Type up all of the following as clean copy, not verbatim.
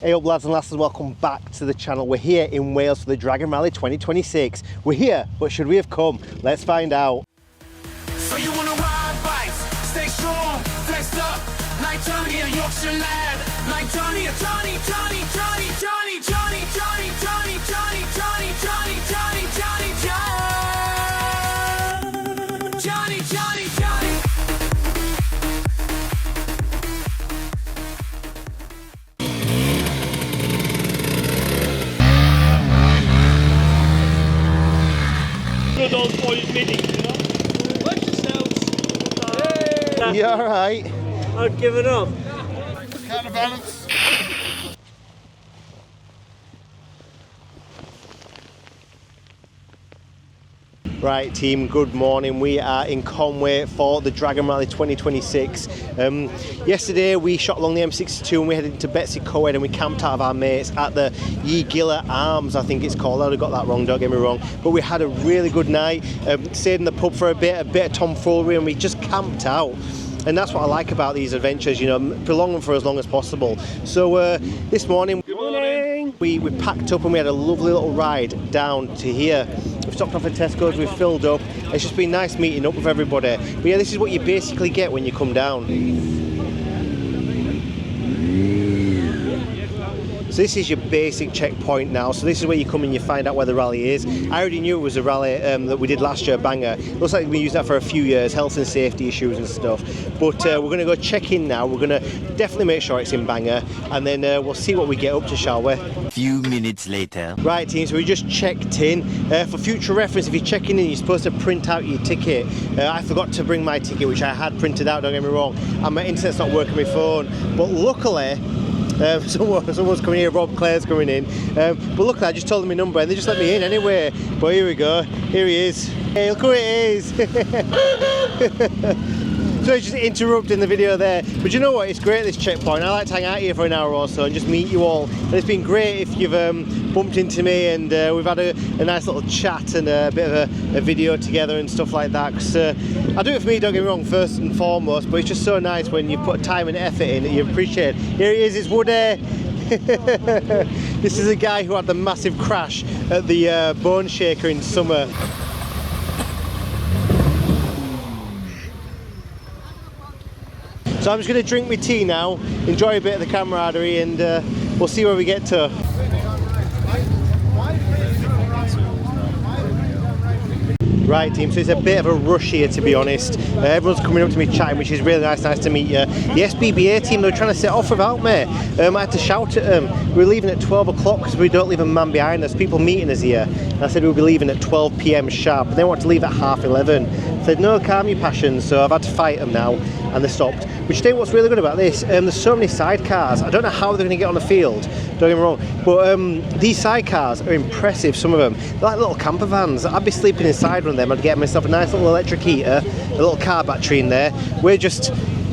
Hey up lads and lasses, welcome back to the channel. We're here in Wales for the Dragon Rally 2026. We're here, but should we have come? Let's find out. So you wanna ride bikes, stay strong, flexed up, like Jonny, a Yorkshire lad, like Jonny, a Jonny, Jonny, Jonny, Jonny, Jonny, Jonny, Jonny, Jonny, Jonny, Jonny, Jonny, Jonny, Jonny, Jonny, Jonny, Jonny. Good old boys meeting, you know? Watch yourselves. You alright? I'd give it up. Counterbalance. Right team, good morning. We are in Conway for the Dragon Rally 2026. Yesterday we shot along the M62 and we headed to Betws-y-Coed and we camped out of our mates at the Ye Arms, I think it's called. I'd have got that wrong, don't get me wrong. But we had a really good night, stayed in the pub for a bit of tomfoolery, and we just camped out. And that's what I like about these adventures, you know, prolong them for as long as possible. So this morning, we packed up and we had a lovely little ride down to here. We've stopped off at Tesco's, we've filled up. It's just been nice meeting up with everybody. But yeah, this is what you basically get when you come down. So this is your basic checkpoint now. So this is where you come and you find out where the rally is. I already knew it was a rally that we did last year at Bangor. Looks like we've been using that for a few years, health and safety issues and stuff. But we're going to go check in now. We're going to definitely make sure it's in Bangor, and then we'll see what we get up to, shall we? Few minutes later. Right team, so we just checked in. For future reference, if you're checking in, you're supposed to print out your ticket. I forgot to bring my ticket, which I had printed out, don't get me wrong, and my internet's not working on my phone. But luckily, someone's coming here, Rob Clare's coming in, but luckily I just told them my number and they just let me in anyway. But here we go, here he is. Hey, look who it is. So he's just interrupting the video there. But you know what, it's great, this checkpoint. I like to hang out here for an hour or so and just meet you all. And it's been great if you've bumped into me and we've had a nice little chat and a bit of a video together and stuff like that. Because I do it for me, don't get me wrong, first and foremost, but it's just so nice when you put time and effort in that you appreciate. Here he is, it's Woody. This is a guy who had the massive crash at the Bone Shaker in summer. So I'm just going to drink my tea now, enjoy a bit of the camaraderie, and we'll see where we get to. Right team, so it's a bit of a rush here, to be honest. Everyone's coming up to me chatting, which is really nice to meet you. The SBBA team, they were trying to set off without me. I had to shout at them. We're leaving at 12 o'clock because we don't leave a man behind us. People meeting us here. And I said we'll be leaving at 12 PM sharp. And they want to leave at 11:30. I said no, calm your passions. So I've had to fight them now, and they stopped. Which I think what's really good about this, there's so many sidecars. I don't know how they're going to get on the field, don't get me wrong, but these sidecars are impressive, some of them. They're like little camper vans. I'd be sleeping inside one of them. I'd get myself a nice little electric heater, a little car battery in there. We're just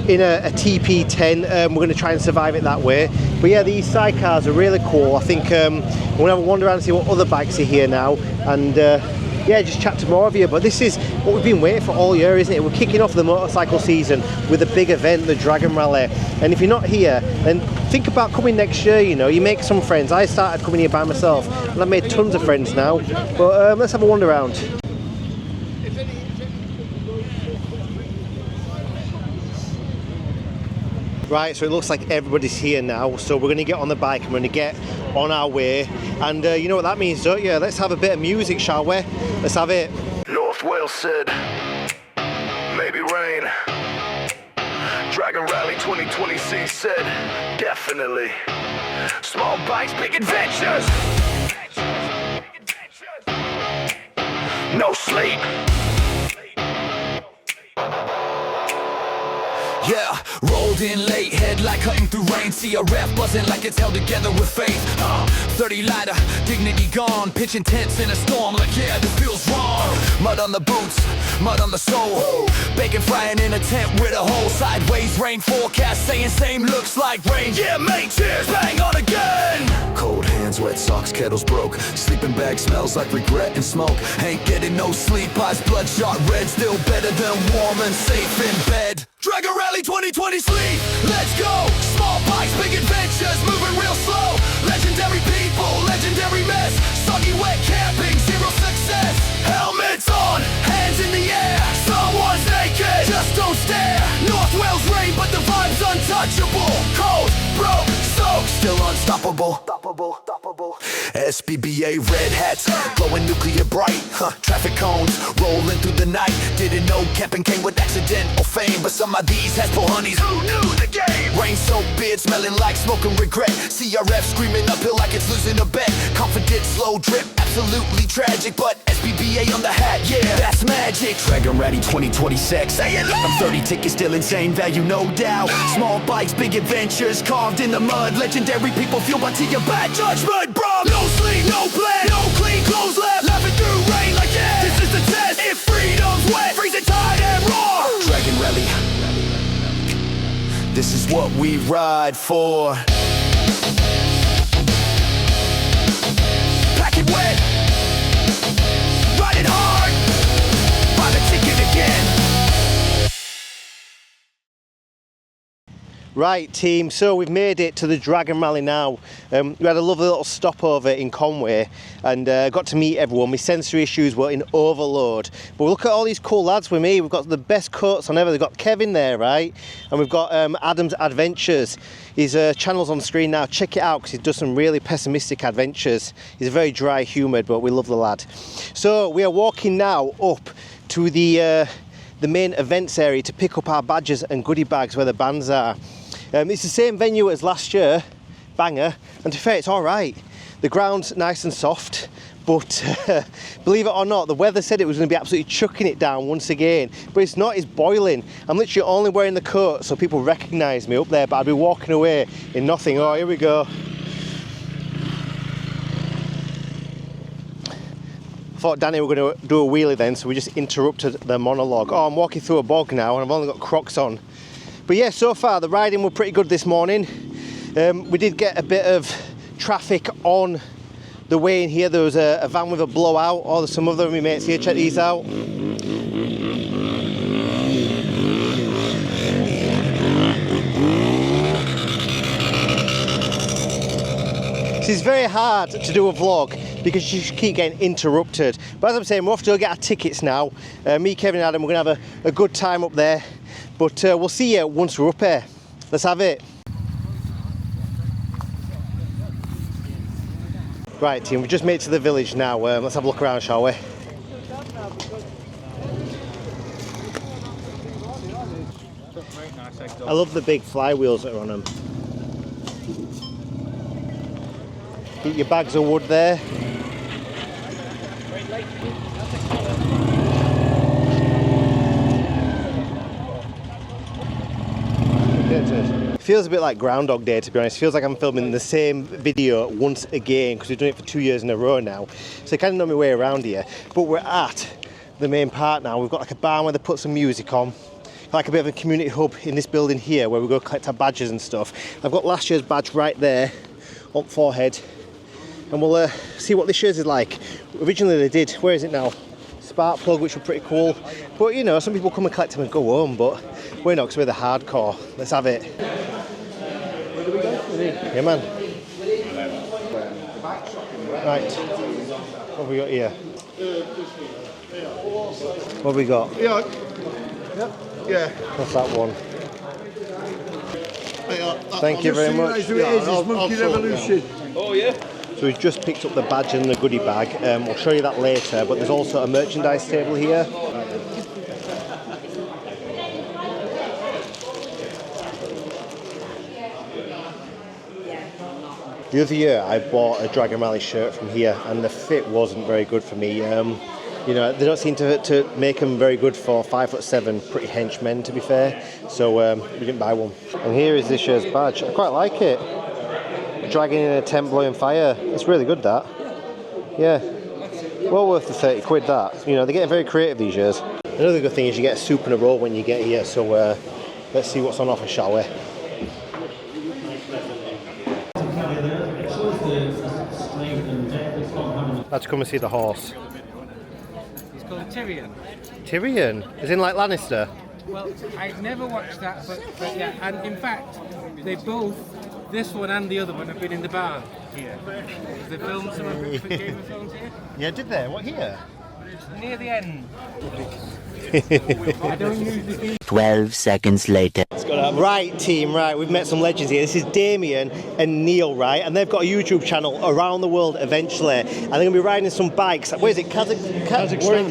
in a TP10, we're going to try and survive it that way. But yeah, these sidecars are really cool. I think we're going to have a wander around and see what other bikes are here now, and yeah, just chat to more of you. But this is what we've been waiting for all year, isn't it? We're kicking off the motorcycle season with a big event, the Dragon Rally. And if you're not here, then think about coming next year, you know. You make some friends. I started coming here by myself, and I've made tons of friends now. But let's have a wander around. Right, so it looks like everybody's here now, so we're going to get on the bike and we're going to get on our way. And you know what that means, don't you? Let's have a bit of music, shall we? Let's have it. North Wales said, maybe rain. Dragon Rally 2026 said, definitely. Small bikes, big adventures. No sleep. Yeah, rolled in late, headlight cutting through rain. CRF buzzing like it's held together with faith. 30 lighter, dignity gone, pitching tents in a storm. Like yeah, this feels wrong. Mud on the boots, mud on the soul. Bacon frying in a tent with a hole. Sideways rain forecast saying same looks like rain. Yeah, mate, cheers, bang on again. Cold hands, wet socks, kettle's broke. Sleeping bag smells like regret and smoke. Ain't getting no sleep, eyes bloodshot red. Still better than warm and safe in bed. Dragon Rally 2020 sleep, let's go. Small bikes, big adventures, moving real slow. Legendary people, legendary mess. Soggy wet camping, zero success. Helmets on, hands in the air. Someone's naked, just don't stare. North Wales rain, but the vibe's untouchable. Cold, broke, soaked, still unstoppable. SBBA red hats, glowing nuclear bright. Traffic cones, rolling through the night. Didn't know camping came with accident or fame, but some of these has honeys who knew the game. Rain-soaked beard smelling like smoke and regret. CRF screaming uphill like it's losing a bet. Confident, slow drip, absolutely tragic, but SBBA on the hat, yeah, that's magic. Dragon Rally 2026, say it loud. I'm 30 tickets, still insane value, no doubt. Small bikes, big adventures, carved in the mud. Legendary people fueled by your bad judgment, bro. No sleep, no plan, no clean clothes left. Laughing through rain like yeah, this is the test. If freedom's wet, freezing tide and raw. Dragon Rally, this is what we ride for. Pack it wet, ride it hard, buy the ticket again. Right team, so we've made it to the Dragon Rally now. We had a lovely little stopover in Conway and got to meet everyone. My sensory issues were in overload. But look at all these cool lads with me. We've got the best coats on ever. We've got Kevin there, right? And we've got Adam's Adventures. His channel's on screen now. Check it out because he does some really pessimistic adventures. He's very dry humoured, but we love the lad. So we are walking now up to the main events area to pick up our badges and goodie bags where the bands are. It's the same venue as last year, Bangor, and to be fair, it's all right. The ground's nice and soft, but believe it or not, the weather said it was going to be absolutely chucking it down once again, but it's not, it's boiling. I'm literally only wearing the coat so people recognise me up there, but I'll be walking away in nothing. Oh, here we go. I thought Danny were going to do a wheelie then, so we just interrupted the monologue. Oh, I'm walking through a bog now and I've only got Crocs on. But yeah, so far the riding were pretty good this morning. We did get a bit of traffic on the way in here. There was a van with a blowout. Oh, there's some other of my mates here, check these out. This is very hard to do a vlog because you keep getting interrupted. But as I'm saying, we're off to go get our tickets now. Me, Kevin and Adam, we're going to have a good time up there. But we'll see you once we're up here. Let's have it. Right team, we've just made it to the village now. Let's have a look around, shall we? I love the big flywheels that are on them. Keep your bags of wood there. Feels a bit like Groundhog Day, to be honest. Feels like I'm filming the same video once again because we've done it for 2 years in a row now. So I kind of know my way around here. But we're at the main part now. We've got like a barn where they put some music on. Like a bit of a community hub in this building here where we go collect our badges and stuff. I've got last year's badge right there on forehead. And we'll see what this year's is like. Originally they did, where is it now? Spark plug, which were pretty cool. But you know, some people come and collect them and go home, but we're not because we're the hardcore. Let's have it. Where do we go? Yeah, man. Right. What have we got here? What have we got? Yeah. Yeah. What's that one? Thank you very much. Monkey Revolution. Oh yeah? So we've just picked up the badge and the goodie bag. We'll show you that later, but there's also a merchandise table here. The other year I bought a Dragon Rally shirt from here and the fit wasn't very good for me. You know, they don't seem to make them very good for 5'7" pretty henchmen, to be fair. So we didn't buy one. And here is this year's badge. I quite like it. A dragon in a tent blowing fire. It's really good, that. Yeah. Well worth the 30 quid, that. You know, they're getting very creative these years. Another good thing is you get a soup and a roll when you get here. So let's see what's on offer, shall we? Had to come and see the horse. It's called a Tyrion. Tyrion? As in like Lannister? Well, I've never watched that, but yeah, and in fact, they both, this one and the other one, have been in the barn here. They filmed some of it for Game of Thrones here. Yeah, did they? What here? Near the end. I don't usually 12 seconds later. Right, team, right, we've met some legends here. This is Damien and Neil, right? And they've got a YouTube channel around the world eventually. And they're going to be riding some bikes. Where is it? Kazakhstan.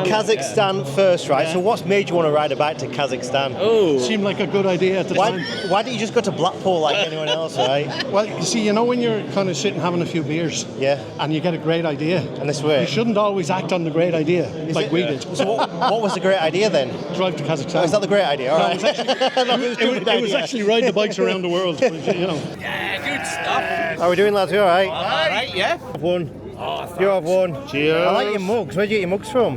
Kazakhstan first, right? Yeah. So what's made you want to ride a bike to Kazakhstan? Oh. Seemed like a good idea at the time. Why didn't you just go to Blackpool like anyone else, right? Well, you see, you know when you're kind of sitting having a few beers, yeah, and you get a great idea, and this way, you shouldn't always act on the great idea we did. So what was the great idea then? Drive to Kazakhstan. Oh, is that the great idea? All right. It was actually riding the bikes around the world, you know. Yeah, good stuff. How are we doing, lads? You all right? All right, yeah. One. You have one. Cheers. I like your mugs. Where do you get your mugs from?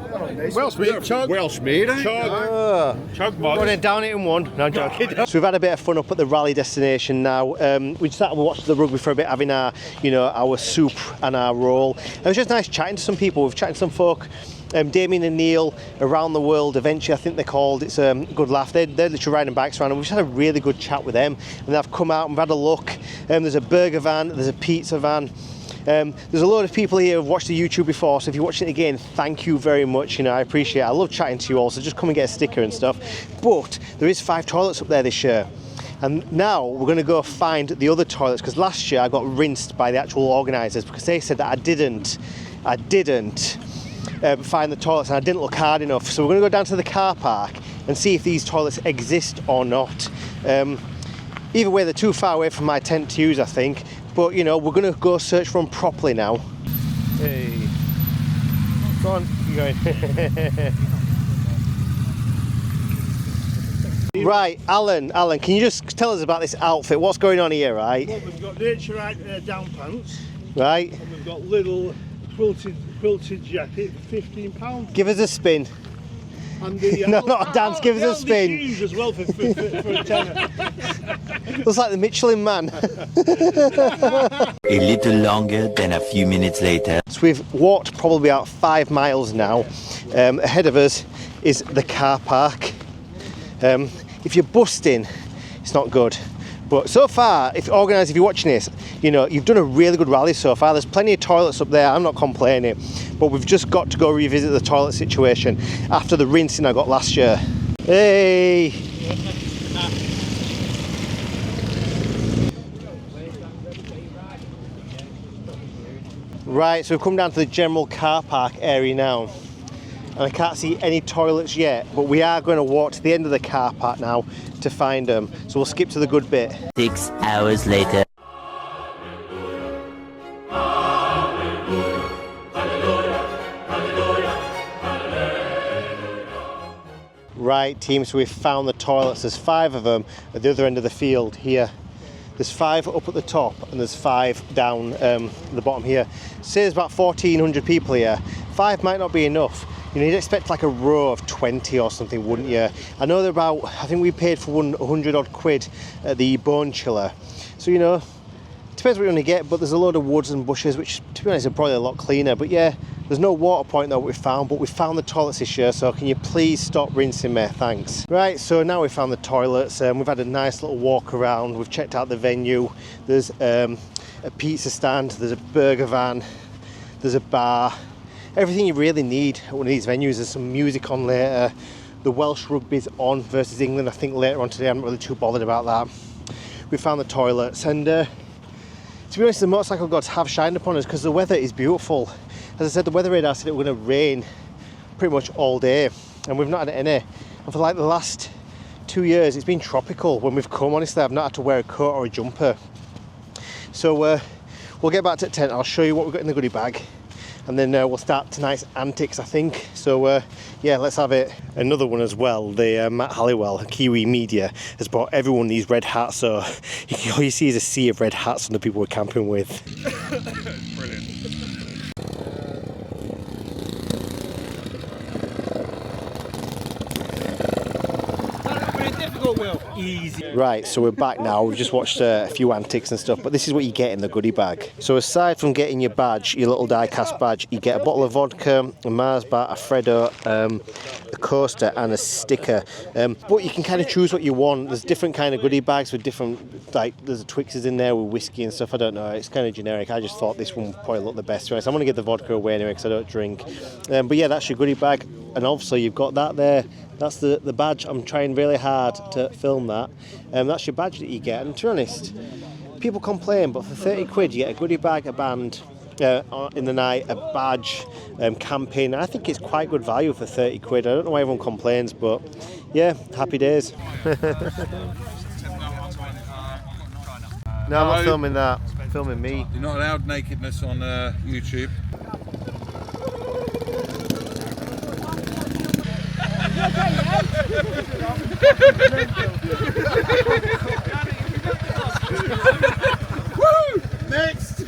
Welsh made. Chug mug. Go on, down it in one. No, I'm joking. So we've had a bit of fun up at the rally destination now. We started watching the rugby for a bit, having our, our soup and our roll. It was just nice chatting to some people. We've chatted to some folk. Damien and Neil, Around the World Adventure, I think they're called. It's a good laugh. They're literally riding bikes around, and we've just had a really good chat with them. And they've come out and we've had a look. There's a burger van, there's a pizza van. There's a load of people here who've watched the YouTube before, so if you're watching it again, thank you very much. I appreciate it. I love chatting to you all, so just come and get a sticker and stuff. But there is 5 toilets up there this year. And now we're going to go find the other toilets, because last year I got rinsed by the actual organisers because they said that I didn't find the toilets and I didn't look hard enough. So we're going to go down to the car park and see if these toilets exist or not. Either way, they're too far away from my tent to use, I think. But we're going to go search for them properly now. Hey, go on, keep going. Right, Alan, can you just tell us about this outfit? What's going on here, right? Well, we've got nature down pants. Right. And we've got little quilted jacket for £15. Give us a spin. And the, no, not a dance, give us a spin. Shoes as well for a tenner. Looks like the Michelin Man. A little longer than a few minutes later. So we've walked probably about 5 miles now. Ahead of us is the car park. If you're busting, it's not good. But so far, if you're watching this, you've done a really good rally so far. There's plenty of toilets up there, I'm not complaining. But we've just got to go revisit the toilet situation after the rinsing I got last year. Hey! Right, so we've come down to the general car park area now. And I can't see any toilets yet, but we are going to walk to the end of the car park now to find them. So we'll skip to the good bit. 6 hours later. Right, team, so we've found the toilets. There's 5 of them at the other end of the field here. There's 5 up at the top and there's 5 down the bottom here. Say there's about 1,400 people here. 5 might not be enough. You'd expect like a row of 20 or something, wouldn't you? I know they're about, I think we paid for one 100 odd quid at the bone chiller. So, it depends what you're going to get, but there's a load of woods and bushes, which to be honest are probably a lot cleaner. But yeah, there's no water point though we found, but we found the toilets this year, so can you please stop rinsing me, thanks. Right, so now we've found the toilets, we've had a nice little walk around, we've checked out the venue. There's a pizza stand, there's a burger van, there's a bar. Everything you really need at one of these venues. There's some music on later. The Welsh rugby's on versus England, I think, later on today. I'm not really too bothered about that. We found the toilets, and to be honest, the motorcycle gods have shined upon us because the weather is beautiful. As I said, the weather radar said it was going to rain pretty much all day, and we've not had any. And for like the last 2 years, it's been tropical when we've come. Honestly, I've not had to wear a coat or a jumper. So we'll get back to the tent. I'll show you what we've got in the goodie bag. And then we'll start tonight's antics, I think. So yeah, let's have it. Another one as well, the Matt Halliwell, Kiwi Media, has bought everyone these red hats. So all you see is a sea of red hats from the people we're camping with. Brilliant. That's not very difficult. Easy. Right, so we're back now. We've just watched a few antics and stuff, but this is what you get in the goodie bag. So aside from getting your badge, your little die-cast badge, you get a bottle of vodka, a Mars bar, a Freddo, a coaster and a sticker. But you can kind of choose what you want. There's different kind of goodie bags with different, like there's Twixes in there with whiskey and stuff. I don't know, it's kind of generic. I just thought this one probably looked the best. So I'm going to give the vodka away anyway because I don't drink. But yeah, that's your goodie bag. And obviously you've got that there. That's the badge. I'm trying really hard to film that. That's your badge that you get. And to be honest, people complain, but for 30 quid you get a goodie bag, a band in the night, a badge, camping. I think it's quite good value for 30 quid. I don't know why everyone complains, but yeah, happy days. No, I'm not filming that. I'm filming me. You're not allowed nakedness on YouTube. Woo! Next!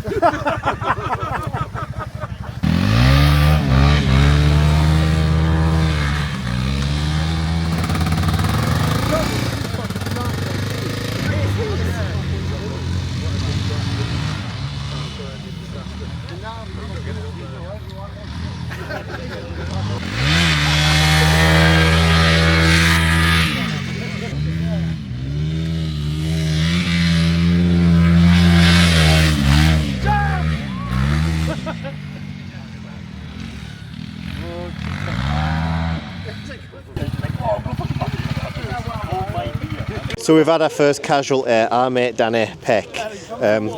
So we've had our first casual air. Our mate Danny Peck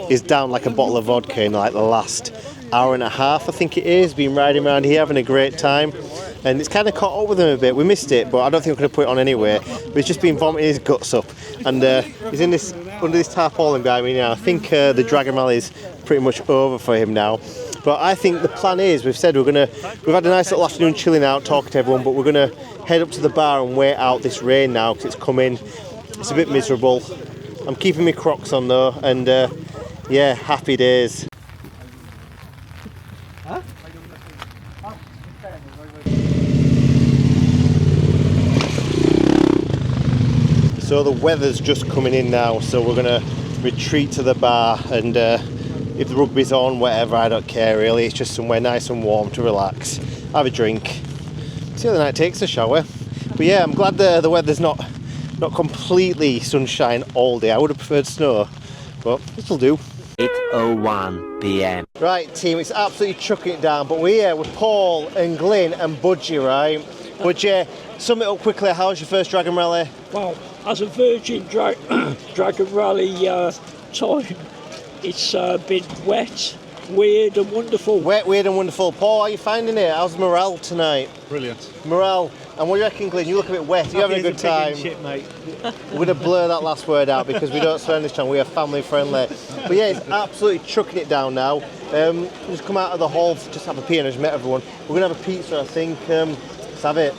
is down like a bottle of vodka in like the last hour and a half, I think it is. Been riding around here having a great time, and it's kind of caught up with him a bit. We missed it, but I don't think we could have put it on anyway. But he's just been vomiting his guts up, and he's in this under this tarpaulin behind me now. I think the Dragon Rally is pretty much over for him now. But I think the plan is, we've said we've had a nice little afternoon chilling out, talking to everyone, but we're gonna head up to the bar and wait out this rain now because it's coming. It's a bit miserable. I'm keeping my Crocs on though, and yeah, happy days. Huh? So the weather's just coming in now, so we're gonna retreat to the bar, and if the rugby's on, whatever, I don't care really. It's just somewhere nice and warm to relax, have a drink, see how the night takes a shower. But yeah, I'm glad the weather's not completely sunshine all day. I would have preferred snow, but this'll do. 8:01 p.m. Right, team, it's absolutely chucking it down, but we're here with Paul and Glyn and Betws-y, right? Betws-y, sum it up quickly. How's your first Dragon Rally? Well, as a virgin Dragon Rally time, it's been wet, weird and wonderful. Wet, weird and wonderful. Paul, how are you finding it? How's morale tonight? Brilliant. Morale. And what do you reckon, Glyn? You look a bit wet. Are you having a good time? Shit, mate. We're going to blur that last word out because we don't swear on this channel. We are family friendly. But yeah, it's absolutely chucking it down now. Just come out of the hall, just have a pee, and I just met everyone. We're going to have a pizza, I think. Let's have it.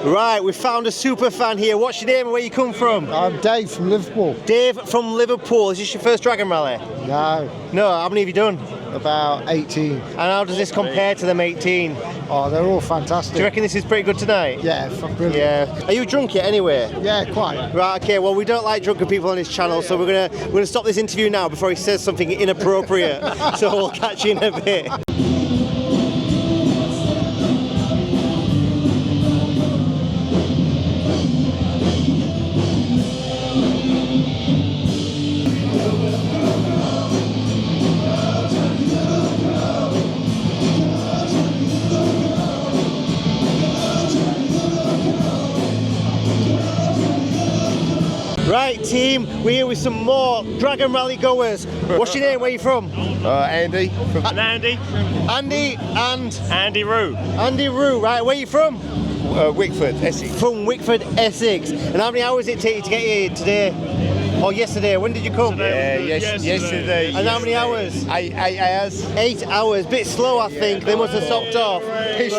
Right, we found a super fan here. What's your name and where you come from? I'm Dave from Liverpool. Dave from Liverpool. Is this your first Dragon Rally? No. No, how many have you done? About 18. And how does this compare to them 18? Oh, they're all fantastic. Do you reckon this is pretty good tonight? Yeah, brilliant. Yeah. Are you drunk yet anyway? Yeah, quite. Right, okay, well we don't like drunken people on this channel, so we're gonna stop this interview now before he says something inappropriate. So we'll catch you in a bit. Right, team, we're here with some more Dragon Rally goers. What's your name? Where are you from? Andy. Andy. Andy and Andy Roo. Andy Roo. Right, where are you from? Wickford, Essex. From Wickford, Essex. And how many hours did it take you to get here today? Or yesterday? When did you come? Yesterday. And how many hours? 8 hours. 8 hours. Bit slow, I think. They must have stopped off. Piss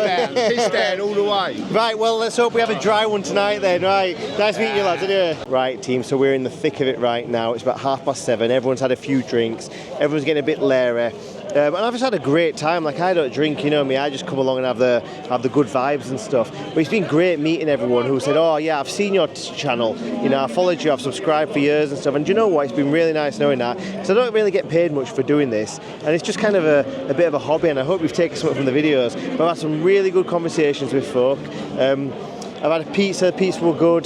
down all the way. Right, well, let's hope we have a dry one tonight then. Right, nice meeting you lads, anyway. Right, team, so we're in the thick of it right now. It's about 7:30. Everyone's had a few drinks. Everyone's getting a bit leery. and I've just had a great time. Like, I don't drink, you know me, I just come along and have the good vibes and stuff. But it's been great meeting everyone who said, oh yeah, I've seen your channel, you know, I followed you, I've subscribed for years and stuff. And do you know what, it's been really nice knowing that, because I don't really get paid much for doing this, and it's just kind of a bit of a hobby, and I hope we've taken something from the videos. But I've had some really good conversations with folk. I've had a pizza, the pizza were good,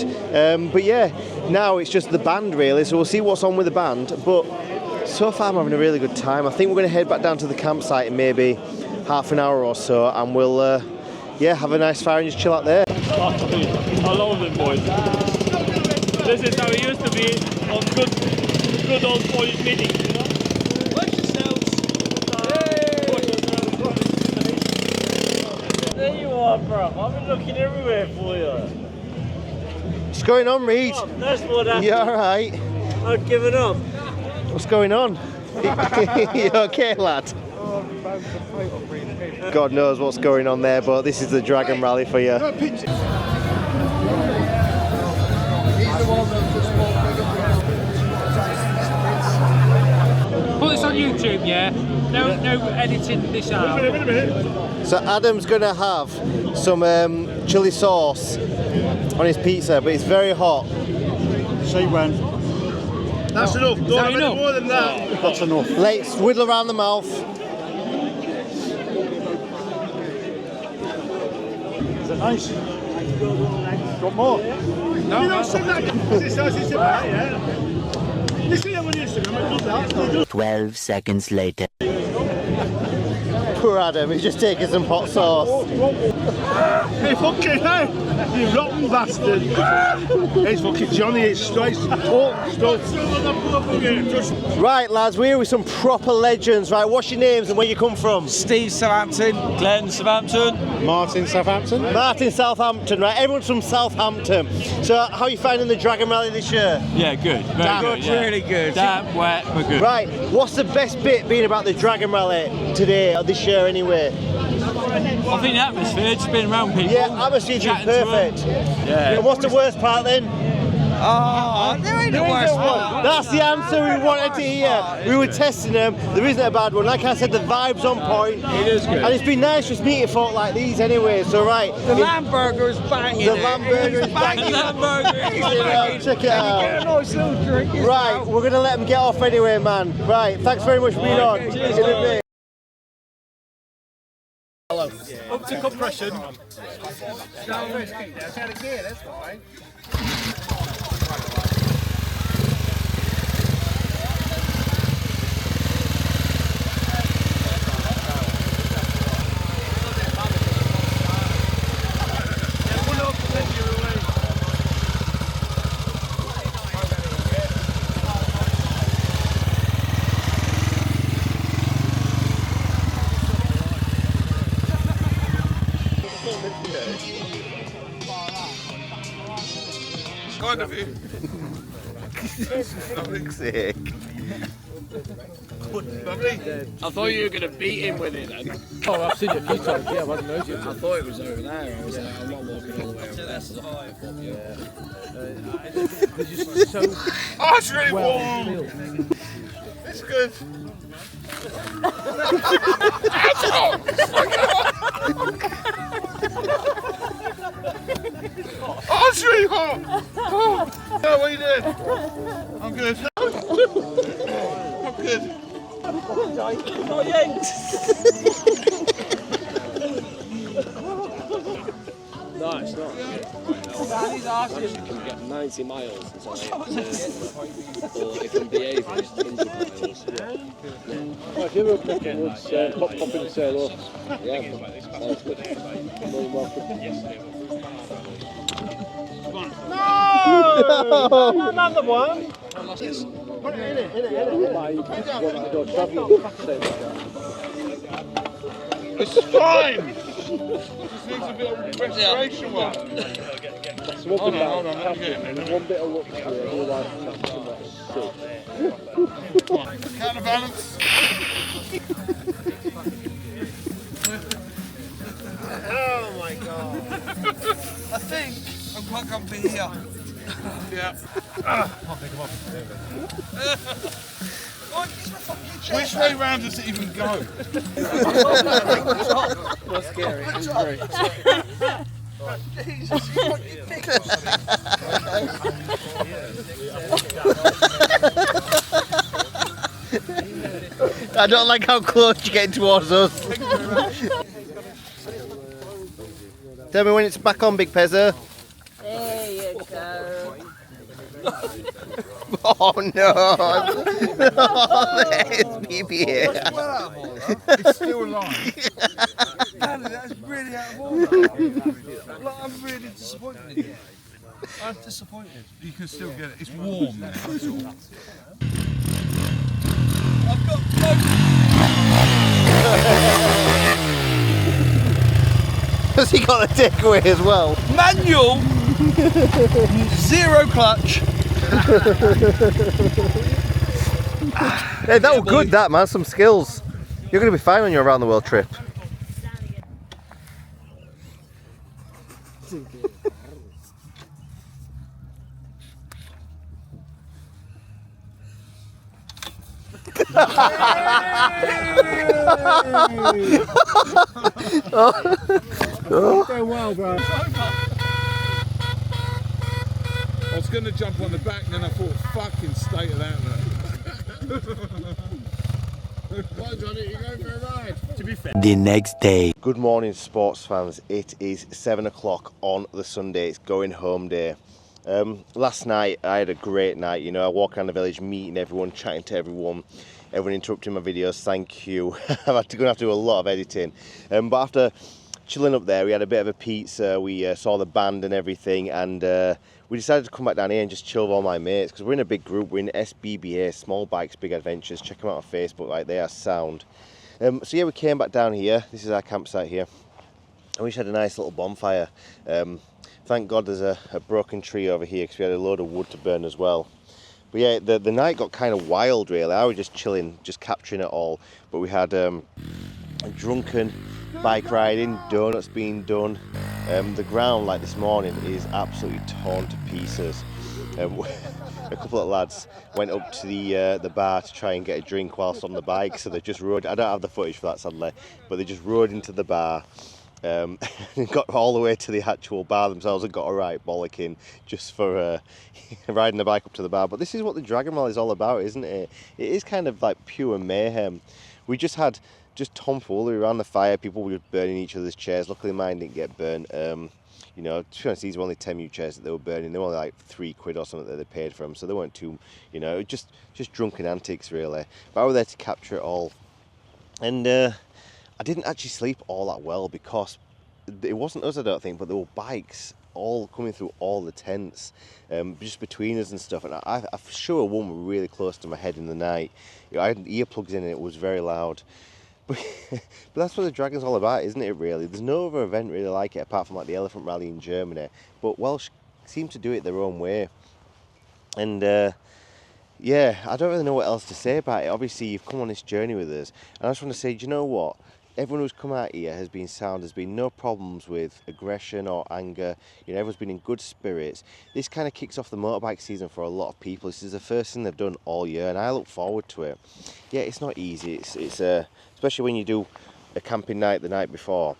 but yeah, now it's just the band really, so we'll see what's on with the band. But so far I'm having a really good time. I think we're going to head back down to the campsite in maybe half an hour or so, and we'll yeah, have a nice fire and just chill out there. I love them, boys. This is how it used to be on good old boys meetings, you know? Watch yourselves! There you are, bro. I've been looking everywhere for you. What's going on, Reed? Oh, that's what happened. You alright? I've given up. What's going on? You okay, lad? God knows what's going on there, but this is the Dragon Rally for you. Put this on YouTube, yeah? No editing this out. Wait a minute. So Adam's gonna have some chili sauce on his pizza, but it's very hot. Say when. That's enough. Don't have any more than that. That's enough. Let's whittle around the mouth. Is it nice? Got more? No, You don't say that. It's about, yeah. You see how on Instagram it does that. 12 seconds later. Poor Adam, he's just taking some hot sauce. Hey, fucking hey! You rotten bastard! It's fucking Jonny, it's straight stuff. Right, lads, we're here with some proper legends. Right, what's your names and where you come from? Steve, Southampton. Glenn, Southampton. Martin, Southampton. Martin, Southampton. Right, everyone's from Southampton. So, how are you finding the Dragon Rally this year? Yeah, good. Very good. Yeah. Really good. Damp, wet, but good. Right, what's the best bit being about the Dragon Rally today, or this year anyway? I think the atmosphere, just being around people. Yeah, atmosphere's been chatting to them. perfect. Yeah. And what's the worst part then? Oh, there ain't the worst one. That's the answer we wanted to hear. We were testing them. There isn't a bad one. Like I said, the vibe's on point. It is good. And it's been nice just meeting folk like these anyway. So right. The lamb burger is banging. The lamb burger is banging. Check it out. Right, we're going to let them get off anyway, man. Right, thanks very much for being on. Cheers, In a bit. Up to compression. Kind of you. Sick. I thought you were going to beat him with it then. Oh, I've seen it a few times, yeah, I wasn't noticing. I thought it was over there. I was like, I'm not walking all the way over there. It's just so Oh, it's really warm. It's good. Oh, it's really hot. Oh, no, what are you doing? I'm good. I'm good. Not yet. No, it's not. You can get 90 miles and or if I'm behaving, it's 100 miles. Well, if you were picking woods, pop in and say hello. Yeah, sounds good. More than welcome. No! Another one! It's fine. Just needs a bit of restoration work. Hold on, let me get in there. One bit of luck to it, otherwise it's Counterbalance. Oh my god. I think I'm quite comfy here. Yeah. Which way round does it even go? More scary. Jesus fucking I don't like how close you're getting towards us. Tell me when it's back on, Big Pezzo. There you go. Oh no! Oh, there's SBBA. It's still alive. Danny, that's really out of order. Like, I'm really disappointed in you. I'm disappointed. You can still get it. It's warm now, that's all. I've got Has he got a takeaway as well? manual, zero clutch. Hey, that was good, that man. Some skills. You're going to be fine on your around the world trip. Doing well, bro. I was going to jump on the back and then I thought, fucking state of that. Come on, Johnny, you're going for a ride. To be fair. The next day. Good morning, sports fans. It is 7 o'clock on the Sunday. It's going home day. Last night I had a great night. You know, I walk around the village, meeting everyone, chatting to everyone. Everyone interrupting my videos. Thank you. I'm going to have to do a lot of editing. But after chilling up there, we had a bit of a pizza. We saw the band and everything, and we decided to come back down here and just chill with all my mates, because we're in a big group. We're in SBBA, Small Bikes Big Adventures. Check them out on Facebook, like, they are sound. So yeah, we came back down here. This is our campsite here, and we just had a nice little bonfire. Thank God there's a broken tree over here, because we had a load of wood to burn as well. But yeah, the night got kind of wild, really. I was just chilling, just capturing it all. But we had a drunken bike riding, donuts being done. The ground, like this morning, is absolutely torn to pieces. A couple of lads went up to the bar to try and get a drink whilst on the bike, so they just rode. I don't have the footage for that, sadly, but they just rode into the bar. And got all the way to the actual bar themselves and got a right bollocking just for riding the bike up to the bar. But this is what the Dragon Rally is all about, isn't it? It is kind of like pure mayhem. We just had tomfoolery around the fire. People were burning each other's chairs. Luckily mine didn't get burnt. You know, to be honest, these were only 10 chairs that they were burning. They were only like £3 or something that they paid for them, so they weren't too, you know, just drunken antics really. But I was there to capture it all. And I didn't actually sleep all that well, because it wasn't us, I don't think, but there were bikes all coming through all the tents, just between us and stuff. And I'm sure one were really close to my head in the night. You know, I had earplugs in and it was very loud. But that's what the Dragon's all about, isn't it, really? There's no other event really like it, apart from like the Elephant Rally in Germany. But Welsh seem to do it their own way. And yeah, I don't really know what else to say about it. Obviously, you've come on this journey with us. And I just want to say, do you know what? Everyone who's come out here has been sound. There's been no problems with aggression or anger. You know, everyone's been in good spirits. This kind of kicks off the motorbike season for a lot of people. This is the first thing they've done all year, and I look forward to it. Yeah, it's not easy. It's especially when you do a camping night the night before.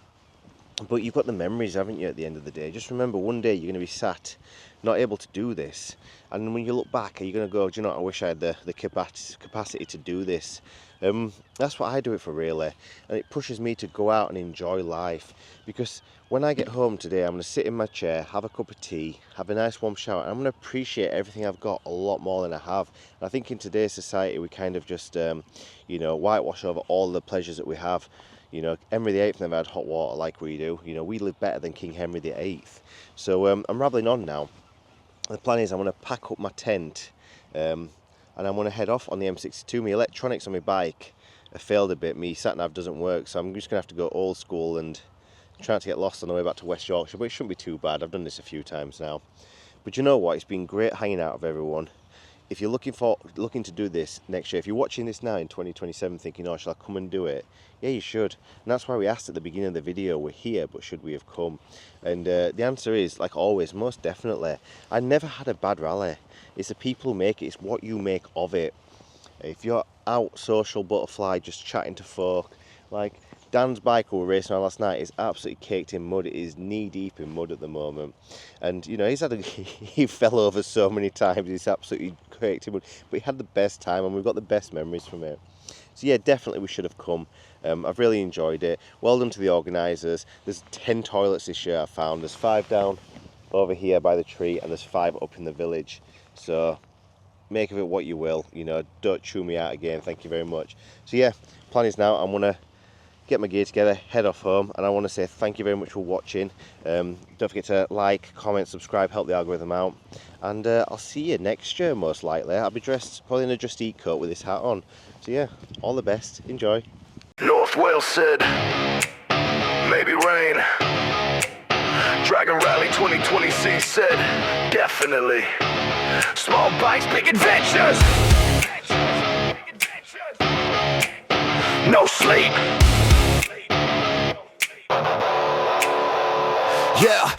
But you've got the memories, haven't you, at the end of the day? Just remember, one day you're going to be sat, not able to do this. And when you look back, are you going to go, do you know what, I wish I had the capacity to do this? That's what I do it for, really. And it pushes me to go out and enjoy life. Because when I get home today, I'm going to sit in my chair, have a cup of tea, have a nice warm shower, and I'm going to appreciate everything I've got a lot more than I have. And I think in today's society, we kind of just, you know, whitewash over all the pleasures that we have. You know, Henry VIII never had hot water like we do. You know, we live better than King Henry VIII. So I'm rambling on now. The plan is I'm going to pack up my tent and I'm going to head off on the M62. My electronics on my bike have failed a bit. My sat-nav doesn't work, so I'm just going to have to go old school and try not to get lost on the way back to West Yorkshire. But it shouldn't be too bad. I've done this a few times now. But you know what? It's been great hanging out with everyone. If you're looking to do this next year, if you're watching this now in 2027 thinking, oh, shall I come and do it? Yeah, you should. And that's why we asked at the beginning of the video, we're here, but should we have come? And the answer is, like always, most definitely. I never had a bad rally. It's the people who make it. It's what you make of it. if you're out social butterfly, just chatting to folk, like Dan's bike we were racing on last night is absolutely caked in mud. It is knee deep in mud at the moment, and you know he fell over so many times. He's absolutely caked in mud, but he had the best time, and we've got the best memories from it. So yeah, definitely we should have come. I've really enjoyed it. Well done to the organisers. There's 10 toilets this year I found. There's 5 down over here by the tree, and there's 5 up in the village. So make of it what you will. You know, don't chew me out again. Thank you very much. So yeah, plan is now I'm gonna get my gear together, head off home, and I want to say thank you very much for watching. Don't forget to like, comment, subscribe, help the algorithm out, and I'll see you next year most likely. I'll be dressed probably in a Just Eat coat with this hat on. So yeah, all the best, enjoy. North Wales said, maybe rain. Dragon Rally 2020C said, definitely. Small bikes, big adventures. No sleep. Yeah.